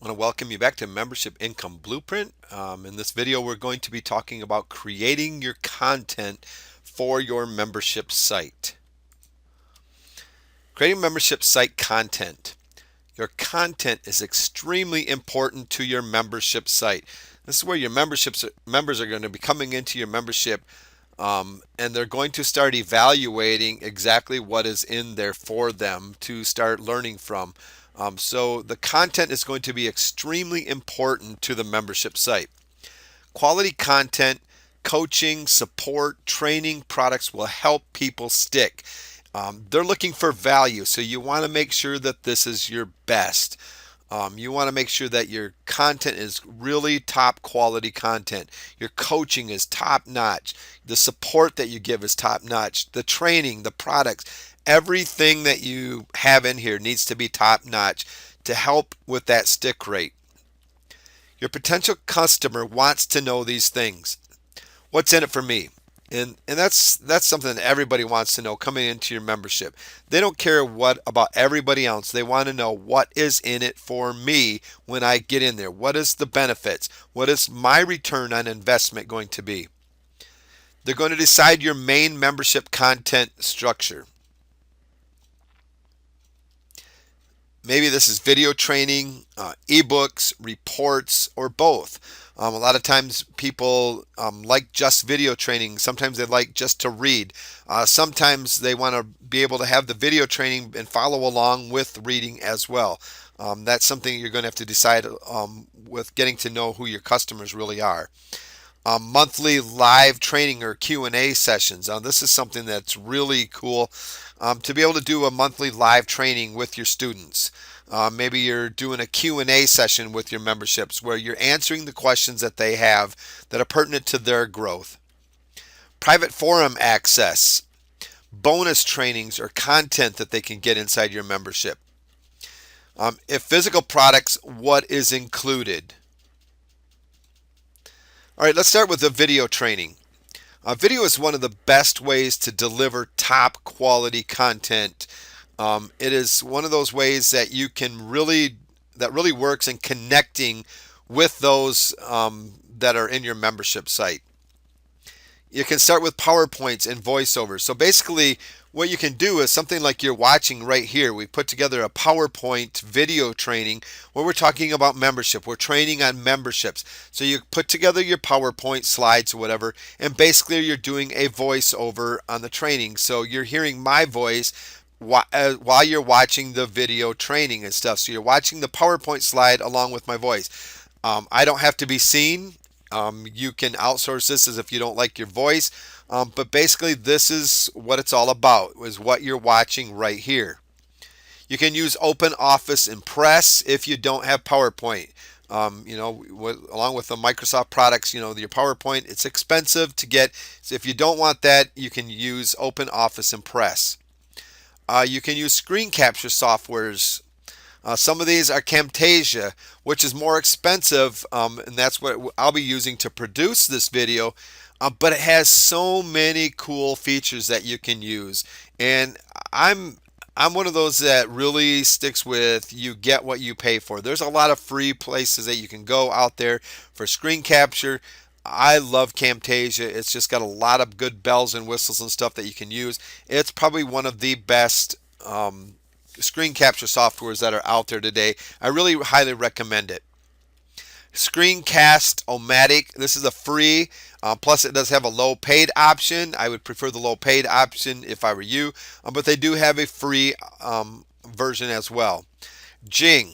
want to welcome you back to Membership Income Blueprint. In this video, we're going to be talking about creating your content for your membership site. Creating membership site content. Your content is extremely important to your membership site. This is where your members are going to be coming into your membership, and they're going to start evaluating exactly what is in there for them to start learning from. So the content is going to be extremely important to the membership site. Quality content, coaching, support, training products will help people stick. They're looking for value, so you want to make sure that this is your best. You want to make sure that your content is really top quality content. Your coaching is top notch. The support that you give is top notch. The training, the products, everything that you have in here needs to be top notch to help with that stick rate. Your potential customer wants to know these things. What's in it for me? And that's something that everybody wants to know coming into your membership. They don't care what about everybody else. They want to know what is in it for me when I get in there. What is the benefits? What is my return on investment going to be? They're going to decide your main membership content structure. Maybe this is video training, ebooks, reports, or both. A lot of times people like just video training. Sometimes they like just to read. Sometimes they want to be able to have the video training and follow along with reading as well. That's something you're going to have to decide with getting to know who your customers really are. Monthly live training or Q&A sessions. This is something that's really cool, to be able to do a monthly live training with your students. Maybe you're doing a Q&A session with your memberships where you're answering the questions that they have that are pertinent to their growth. Private forum access, bonus trainings or content that they can get inside your membership. If physical products, what is included? All right, let's start with the video training. Video is one of the best ways to deliver top quality content. It is one of those ways that you can really works in connecting with those that are in your membership site. You can start with PowerPoints and voiceovers. So basically what you can do is something like you're watching right here. We put together a PowerPoint video training where we're talking about membership. We're training on memberships. So you put together your PowerPoint slides or whatever, and basically you're doing a voiceover on the training. So you're hearing my voice while you're watching the video training and stuff. So you're watching the PowerPoint slide along with my voice. I don't have to be seen. You can outsource this as if you don't like your voice, but basically this is what it's all about, is what you're watching right here. You can use Open Office Impress if you don't have PowerPoint. Along with the Microsoft products, your PowerPoint, it's expensive to get. So if you don't want that, you can use Open Office Impress. You can use screen capture softwares. Some of these are Camtasia, which is more expensive, and that's what I'll be using to produce this video, but it has so many cool features that you can use. And I'm one of those that really sticks with you get what you pay for. There's a lot of free places that you can go out there for screen capture. I love Camtasia. It's just got a lot of good bells and whistles and stuff that you can use. It's probably one of the best screen capture softwares that are out there today. I really highly recommend it. Screencast-O-Matic. This is a free, plus it does have a low paid option. I would prefer the low paid option if I were you, but they do have a free version as well. Jing.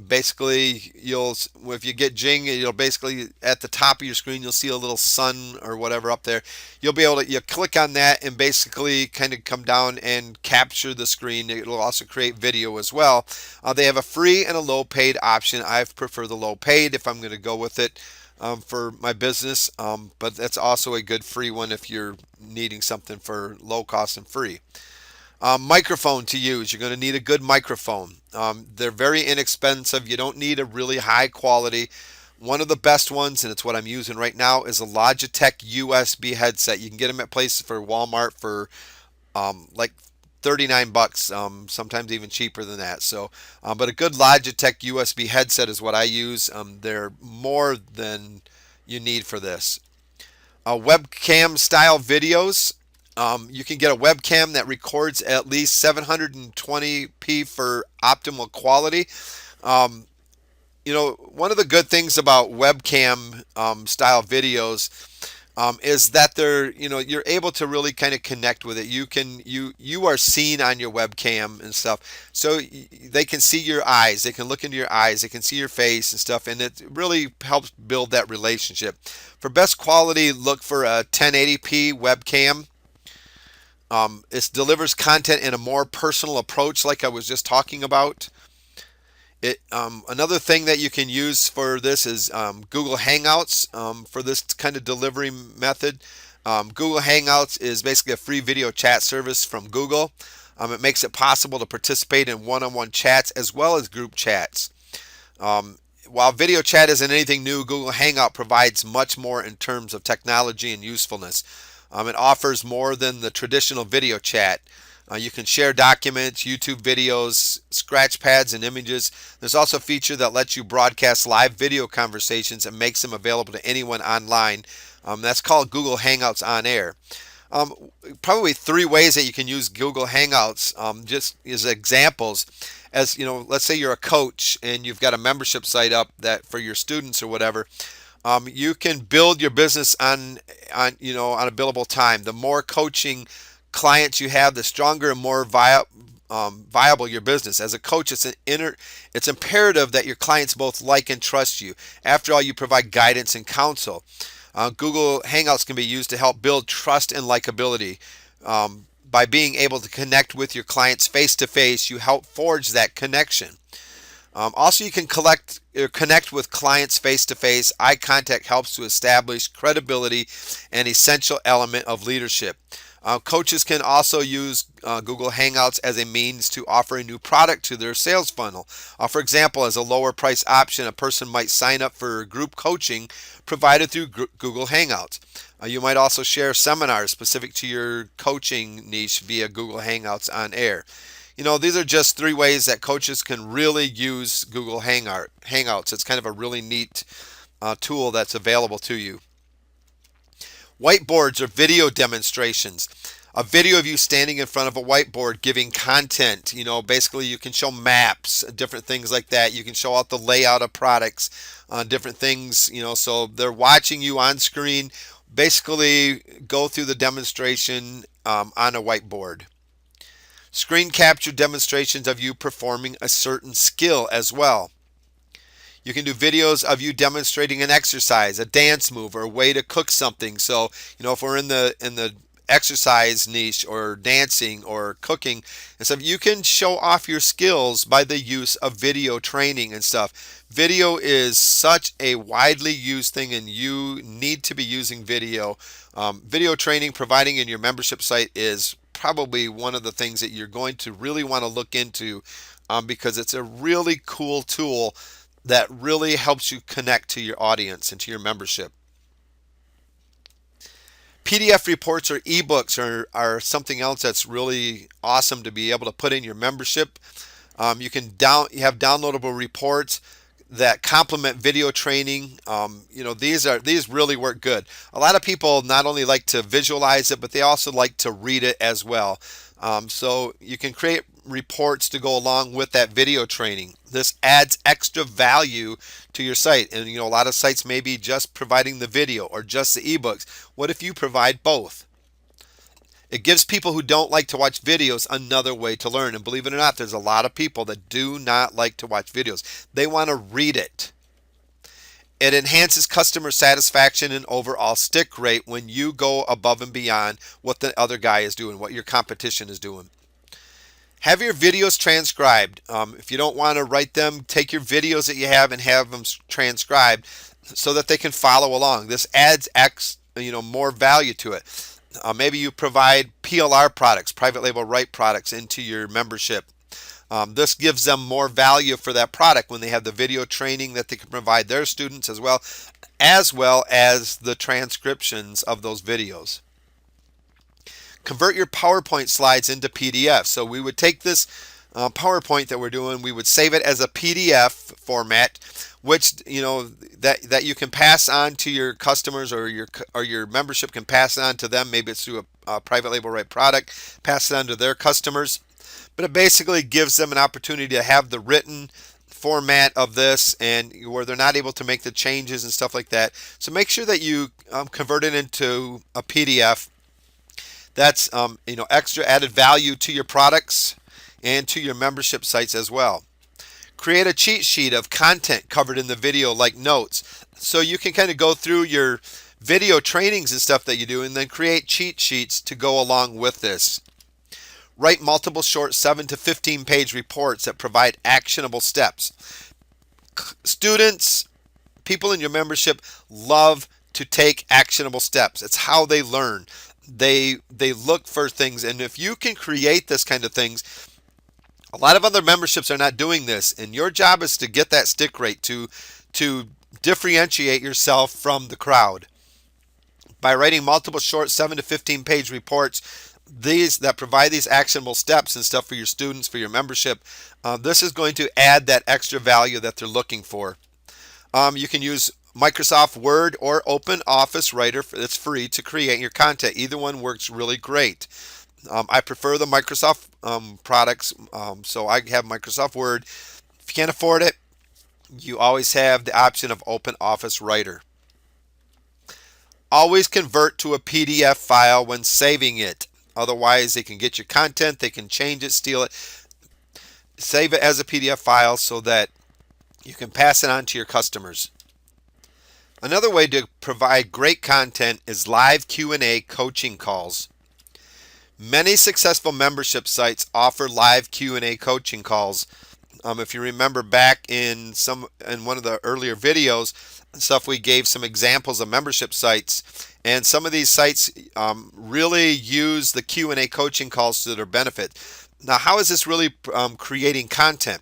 Basically, if you get Jing, you'll basically at the top of your screen you'll see a little sun or whatever up there. You'll be able to you click on that and basically kind of come down and capture the screen. It'll also create video as well. They have a free and a low paid option. I prefer the low paid if I'm going to go with it for my business, but that's also a good free one if you're needing something for low cost and free. Microphone to use. You're going to need a good microphone. They're very inexpensive. You don't need a really high quality. One of the best ones, and it's what I'm using right now, is a Logitech USB headset. You can get them at places for Walmart for like $39, sometimes even cheaper than that. So, but a good Logitech USB headset is what I use. They're more than you need for this. Webcam style videos. You can get a webcam that records at least 720p for optimal quality. Um, One of the good things about webcam style videos is that you're able to really kind of connect with it. You are seen on your webcam and stuff, so they can see your eyes, they can look into your eyes, they can see your face and stuff, and it really helps build that relationship. For best quality, look for a 1080p webcam. It delivers content in a more personal approach, like I was just talking about. Another thing that you can use for this is Google Hangouts for this kind of delivery method. Google Hangouts is basically a free video chat service from Google. It makes it possible to participate in one-on-one chats as well as group chats. While video chat isn't anything new, Google Hangout provides much more in terms of technology and usefulness. It offers more than the traditional video chat. You can share documents, YouTube videos, scratch pads, and images. There's also a feature that lets you broadcast live video conversations and makes them available to anyone online. That's called Google Hangouts on Air. Um, Probably three ways that you can use Google Hangouts, just as examples. As you know, let's say you're a coach and you've got a membership site up that for your students or whatever. You can build your business on a billable time. The more coaching clients you have, the stronger and more viable your business. As a coach, it's imperative that your clients both like and trust you. After all, you provide guidance and counsel. Google Hangouts can be used to help build trust and likability. By being able to connect with your clients face to face, you help forge that connection. Also, you can connect with clients face to face. Eye contact helps to establish credibility, an essential element of leadership. Coaches can also use Google Hangouts as a means to offer a new product to their sales funnel. For example, as a lower price option, a person might sign up for group coaching provided through Google Hangouts. You might also share seminars specific to your coaching niche via Google Hangouts on Air. These are just three ways that coaches can really use Google Hangouts. It's kind of a really neat tool that's available to you. Whiteboards or video demonstrations. A video of you standing in front of a whiteboard giving content. Basically you can show maps, different things like that. You can show out the layout of products, different things, so they're watching you on screen. Basically go through the demonstration on a whiteboard. Screen capture demonstrations of you performing a certain skill as well. You can do videos of you demonstrating an exercise, a dance move, or a way to cook something. So, if we're in the exercise niche or dancing or cooking and stuff, you can show off your skills by the use of video training and stuff. Video is such a widely used thing, and you need to be using video. Video training providing in your membership site is probably one of the things that you're going to really want to look into, because it's a really cool tool that really helps you connect to your audience and to your membership. PDF reports or ebooks are something else that's really awesome to be able to put in your membership. You have downloadable reports that complement video training. These really work good. A lot of people not only like to visualize it, but they also like to read it as well. So you can create reports to go along with that video training. This adds extra value to your site. And a lot of sites may be just providing the video or just the ebooks. What if you provide both? It gives people who don't like to watch videos another way to learn. And believe it or not, there's a lot of people that do not like to watch videos. They want to read it. It enhances customer satisfaction and overall stick rate when you go above and beyond what the other guy is doing, what your competition is doing. Have your videos transcribed. If you don't want to write them, take your videos that you have and have them transcribed so that they can follow along. This adds more value to it. Maybe you provide PLR products, private label right products, into your membership. This gives them more value for that product when they have the video training that they can provide their students as well as the transcriptions of those videos. Convert your PowerPoint slides into PDF. So we would take this PowerPoint that we're doing, we would save it as a PDF format, which that you can pass on to your customers, or your membership can pass it on to them. Maybe it's through a private label right product, pass it on to their customers. But it basically gives them an opportunity to have the written format of this, and where they're not able to make the changes and stuff like that. So make sure that you convert it into a PDF. That's extra added value to your products and to your membership sites as well. Create a cheat sheet of content covered in the video, like notes, so you can kind of go through your video trainings and stuff that you do, and then create cheat sheets to go along with this. Write multiple short 7 to 15 page reports that provide actionable steps. Students, people in your membership love to take actionable steps. It's how they learn. They look for things, and if you can create this kind of things, a lot of other memberships are not doing this, and your job is to get that stick rate, to differentiate yourself from the crowd by writing multiple short 7 to 15 page reports, these that provide these actionable steps and stuff for your students, for your membership. This is going to add that extra value that they're looking for. You can use Microsoft Word or Open Office Writer that's free to create your content. Either one works really great. I prefer the Microsoft products, so I have Microsoft Word. If you can't afford it, you always have the option of Open Office Writer. Always convert to a PDF file when saving it. Otherwise, they can get your content, they can change it, steal it. Save it as a PDF file so that you can pass it on to your customers. Another way to provide great content is live Q&A coaching calls. Many successful membership sites offer live Q&A coaching calls. If you remember back in one of the earlier videos, stuff, we gave some examples of membership sites, and some of these sites really use the Q&A coaching calls to their benefit. Now, how is this really creating content?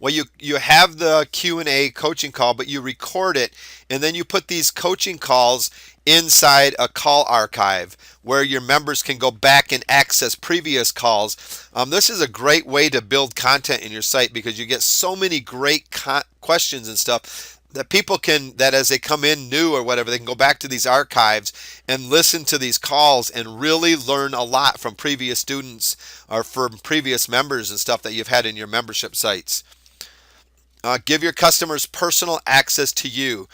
Well, you have the Q&A coaching call, but you record it, and then you put these coaching calls inside a call archive where your members can go back and access previous calls. This is a great way to build content in your site, because you get so many great questions and stuff that people can, that as they come in new or whatever, they can go back to these archives and listen to these calls and really learn a lot from previous students or from previous members and stuff that you've had in your membership sites. Give your customers personal access to you.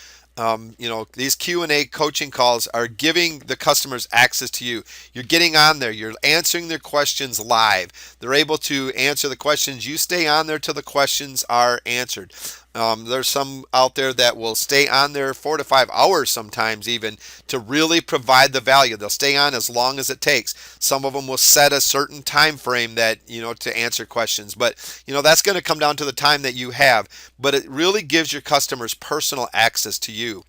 These Q&A coaching calls are giving the customers access to you. You're getting on there. You're answering their questions live. They're able to answer the questions. You stay on there till the questions are answered. There's some out there that will stay on there 4 to 5 hours sometimes, even, to really provide the value. They'll stay on as long as it takes. Some of them will set a certain time frame that, to answer questions. But, that's going to come down to the time that you have. But it really gives your customers personal access to you.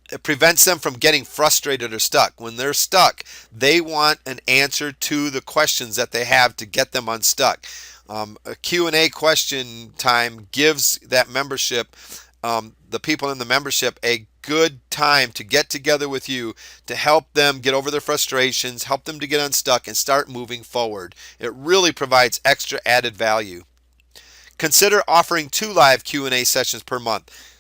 It prevents them from getting frustrated or stuck. When they're stuck, they want an answer to the questions that they have to get them unstuck. A Q&A question time gives that membership, the people in the membership, a good time to get together with you to help them get over their frustrations, help them to get unstuck, and start moving forward. It really provides extra added value. Consider offering 2 live Q&A sessions per month.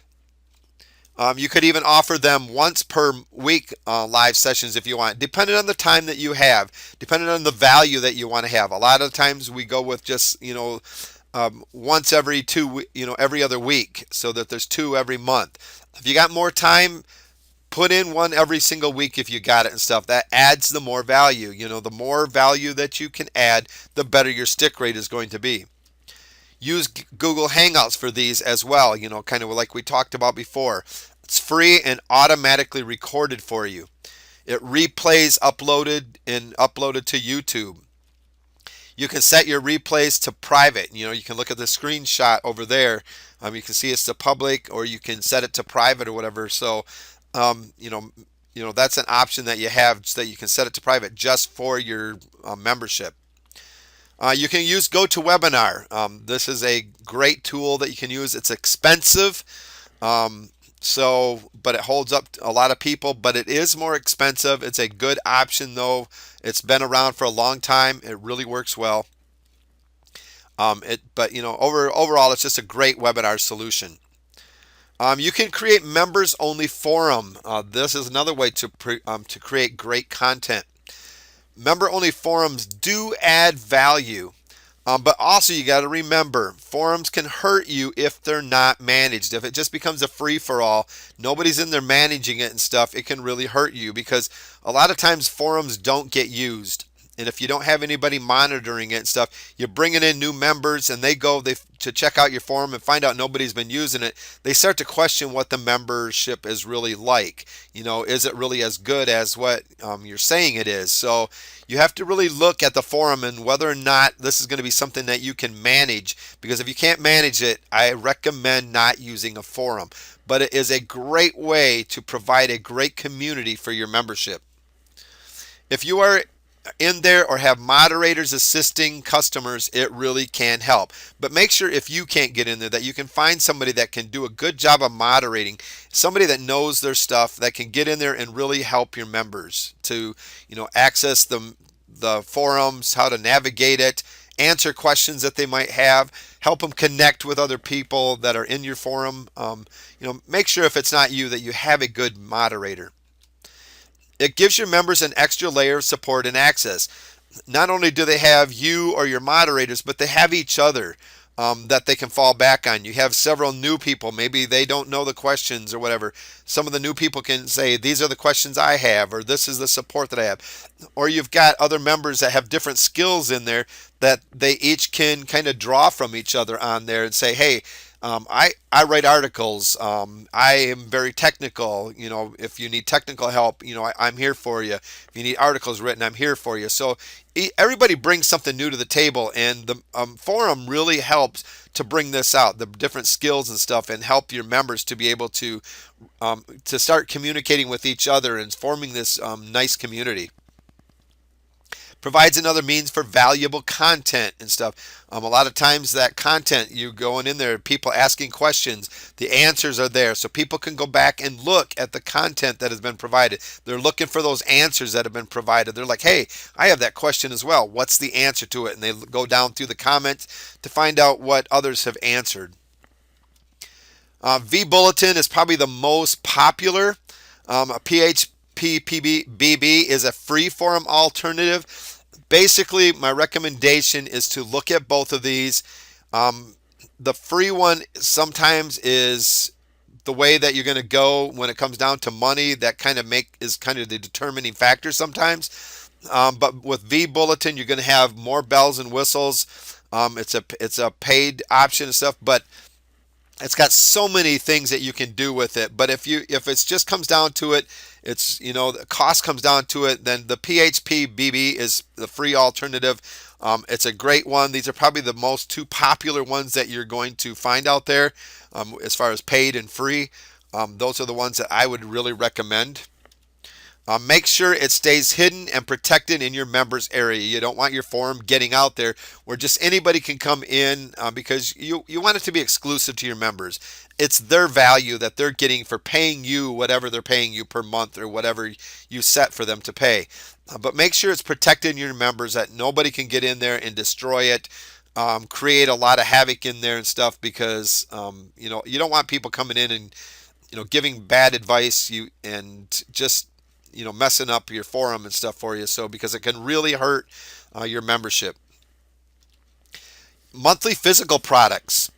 You could even offer them once per week live sessions if you want, depending on the time that you have, depending on the value that you want to have. A lot of times we go with just once every every other week, so that there's 2 every month. If you got more time, put in 1 every single week if you got it and stuff. That adds the more value. The more value that you can add, the better your stick rate is going to be. Use Google Hangouts for these as well, kind of like we talked about before. It's free and automatically recorded for you. It replays uploaded to YouTube. You can set your replays to private. You can look at the screenshot over there. You can see it's to public, or you can set it to private or whatever. So, that's an option that you have, so that you can set it to private just for your membership. You can use GoToWebinar. This is a great tool that you can use. It's expensive, but it holds up a lot of people, but it is more expensive. It's a good option though. It's been around for a long time. It really works well. But overall, it's just a great webinar solution. You can create members-only forum. This is another way to create great content. Member-only forums do add value. But also, you got to remember, forums can hurt you if they're not managed. If it just becomes a free for all, nobody's in there managing it and stuff, it can really hurt you because a lot of times forums don't get used. And if you don't have anybody monitoring it and stuff, you're bringing in new members and they to check out your forum and find out nobody's been using it. They start to question what the membership is really like. Is it really as good as what you're saying it is? So you have to really look at the forum and whether or not this is going to be something that you can manage. Because if you can't manage it, I recommend not using a forum. But it is a great way to provide a great community for your membership. If you are in there or have moderators assisting customers, it really can help. But make sure if you can't get in there that you can find somebody that can do a good job of moderating, somebody that knows their stuff that can get in there and really help your members to, access the forums, how to navigate it, answer questions that they might have, help them connect with other people that are in your forum. Make sure if it's not you that you have a good moderator. It gives your members an extra layer of support and access. Not only do they have you or your moderators, but they have each other that they can fall back on. You have several new people. Maybe they don't know the questions or whatever. Some of the new people can say, these are the questions I have, or this is the support that I have. Or you've got other members that have different skills in there that they each can kind of draw from each other on there and say, hey, I write articles. I am very technical. If you need technical help, I'm here for you. If you need articles written, I'm here for you. So everybody brings something new to the table, and the forum really helps to bring this out, the different skills and stuff, and help your members to be able to start communicating with each other and forming this nice community. Provides another means for valuable content and stuff. A lot of times that content, you going in there, people asking questions, the answers are there, so people can go back and look at the content that has been provided. They're looking for those answers that have been provided. They're like, hey, I have that question as well. What's the answer to it? And they go down through the comments to find out what others have answered. vBulletin is probably the most popular. A PHPBB is a free forum alternative. Basically, my recommendation is to look at both of these. The free one sometimes is the way that you're going to go when it comes down to money. That is kind of the determining factor sometimes. But with vBulletin, you're going to have more bells and whistles. It's a paid option and stuff, but it's got so many things that you can do with it. But if it just comes down to it, it's the cost comes down to it, then the PHPBB is the free alternative. It's a great one. These are probably the most two popular ones that you're going to find out there as far as paid and free. Those are the ones that I would really recommend. Make sure it stays hidden and protected in your members area. You don't want your forum getting out there where just anybody can come in because you want it to be exclusive to your members. It's their value that they're getting for paying you whatever they're paying you per month or whatever you set for them to pay. But make sure it's protected in your members, that nobody can get in there and destroy it, create a lot of havoc in there and stuff, because you don't want people coming in and giving bad advice and just messing up your forum and stuff for you. So because it can really hurt your membership. Monthly physical products.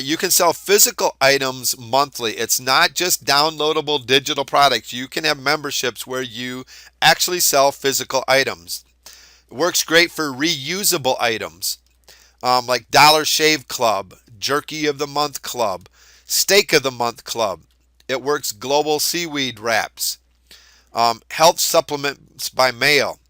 You can sell physical items monthly. It's not just downloadable digital products. You can have memberships where you actually sell physical items. It works great for reusable items like Dollar Shave Club, Jerky of the Month Club, Steak of the Month Club. It works global seaweed wraps. Health supplements by mail.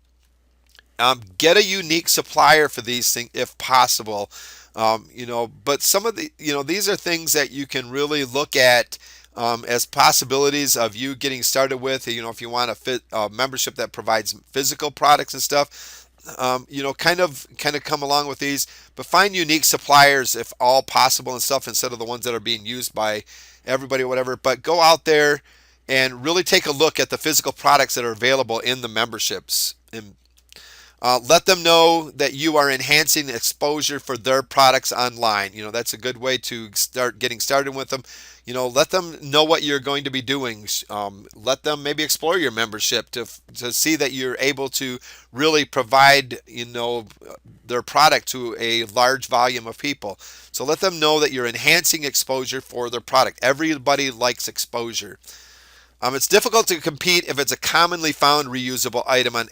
Get a unique supplier for these things if possible. But some of these are things that you can really look at as possibilities of you getting started with. If you want a membership that provides physical products and stuff, kind of come along with these. But find unique suppliers if all possible and stuff, instead of the ones that are being used by everybody or whatever. But go out there and really take a look at the physical products that are available in the memberships. And let them know that you are enhancing exposure for their products online. That's a good way to start getting started with them. Let them know what you're going to be doing. Let them maybe explore your membership to see that you're able to really provide, their product to a large volume of people. So let them know that you're enhancing exposure for their product. Everybody likes exposure. It's difficult to compete if it's a commonly found reusable item on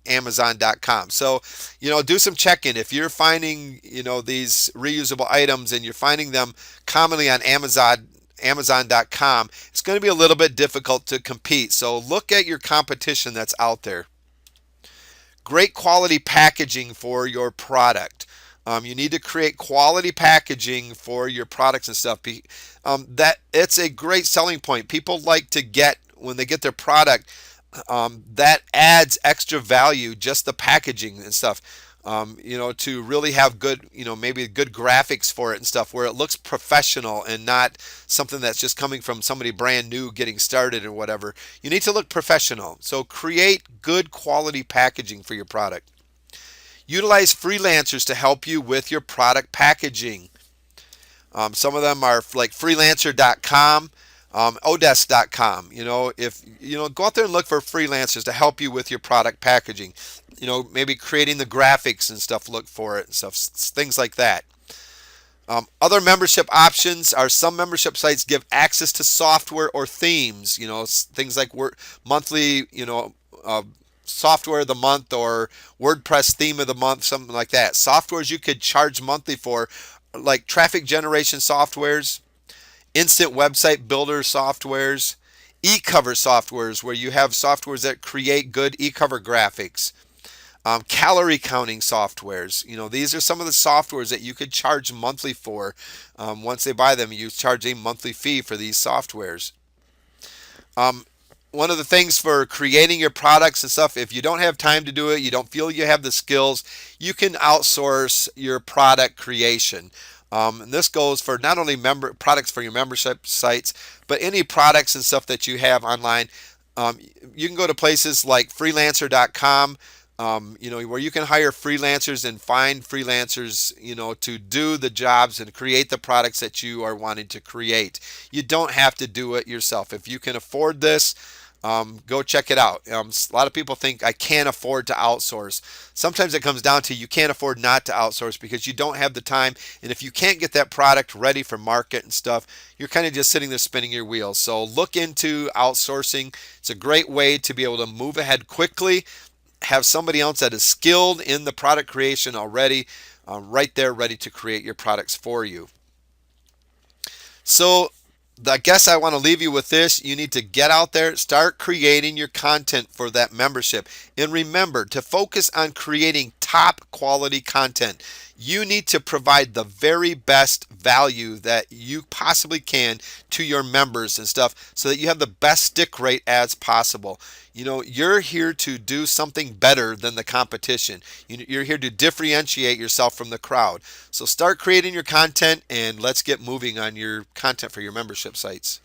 Amazon.com. So, do some checking. If you're finding, these reusable items and you're finding them commonly on Amazon.com, it's going to be a little bit difficult to compete. So look at your competition that's out there. Great quality packaging for your product. You need to create quality packaging for your products and stuff. That it's a great selling point. People like to get when they get their product. That adds extra value, just the packaging and stuff. To really have good, maybe good graphics for it and stuff, where it looks professional and not something that's just coming from somebody brand new getting started or whatever. You need to look professional. So create good quality packaging for your product. Utilize freelancers to help you with your product packaging. Some of them are like freelancer.com, odesk.com. If go out there and look for freelancers to help you with your product packaging. Maybe creating the graphics and stuff, look for it and stuff, things like that. Other membership options are some membership sites give access to software or themes, things like monthly, software of the month or WordPress theme of the month, something like that. Softwares you could charge monthly for, like traffic generation softwares, instant website builder softwares, e-cover softwares where you have softwares that create good e-cover graphics, calorie counting softwares. These are some of the softwares that you could charge monthly for. Once they buy them, you charge a monthly fee for these softwares. One of the things for creating your products and stuff, if you don't have time to do it, you don't feel you have the skills, you can outsource your product creation. And this goes for not only products for your membership sites, but any products and stuff that you have online. You can go to places like freelancer.com, where you can hire freelancers and find freelancers, to do the jobs and create the products that you are wanting to create. You don't have to do it yourself. If you can afford this, go check it out. A lot of people think I can't afford to outsource. Sometimes it comes down to you can't afford not to outsource because you don't have the time. And if you can't get that product ready for market and stuff, you're kind of just sitting there spinning your wheels. So look into outsourcing. It's a great way to be able to move ahead quickly, have somebody else that is skilled in the product creation already, right there ready to create your products for you. So I guess I want to leave you with this. You need to get out there, start creating your content for that membership. And remember to focus on creating top quality content. You need to provide the very best value that you possibly can to your members and stuff so that you have the best stick rate as possible. You're here to do something better than the competition. You're here to differentiate yourself from the crowd. So start creating your content and let's get moving on your content for your membership sites.